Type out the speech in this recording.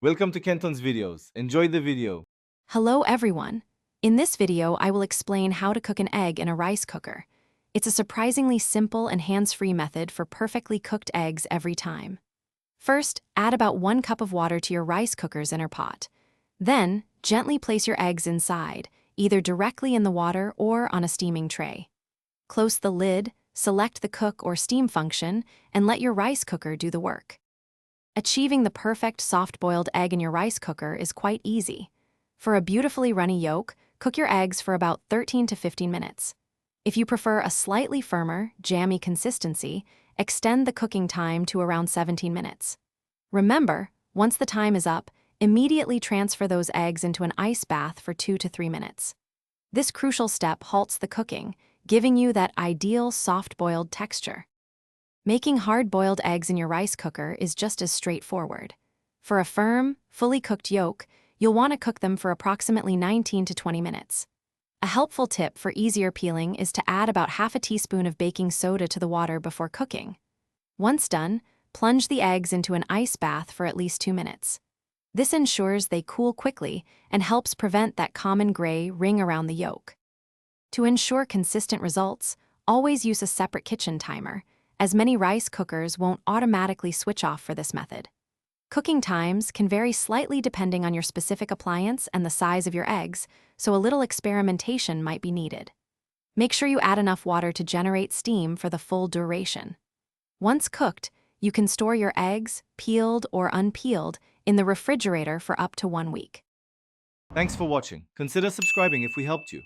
Welcome to Kenton's videos. Enjoy the video. Hello everyone. In this video, I will explain how to cook an egg in a rice cooker. It's a surprisingly simple and hands-free method for perfectly cooked eggs every time. First, add about 1 cup of water to your rice cooker's inner pot. Then, gently place your eggs inside, either directly in the water or on a steaming tray. Close the lid, select the cook or steam function, and let your rice cooker do the work. Achieving the perfect soft-boiled egg in your rice cooker is quite easy. For a beautifully runny yolk, cook your eggs for about 13 to 15 minutes. If you prefer a slightly firmer, jammy consistency, extend the cooking time to around 17 minutes. Remember, once the time is up, immediately transfer those eggs into an ice bath for 2 to 3 minutes. This crucial step halts the cooking, giving you that ideal soft-boiled texture. Making hard-boiled eggs in your rice cooker is just as straightforward. For a firm, fully cooked yolk, you'll want to cook them for approximately 19 to 20 minutes. A helpful tip for easier peeling is to add about half a teaspoon of baking soda to the water before cooking. Once done, plunge the eggs into an ice bath for at least 2 minutes. This ensures they cool quickly and helps prevent that common gray ring around the yolk. To ensure consistent results, always use a separate kitchen timer, as many rice cookers won't automatically switch off for this method. Cooking times can vary slightly depending on your specific appliance and the size of your eggs, so a little experimentation might be needed. Make sure you add enough water to generate steam for the full duration. Once cooked, you can store your eggs, peeled or unpeeled, in the refrigerator for up to 1 week. Thanks for watching. Consider subscribing if we helped you.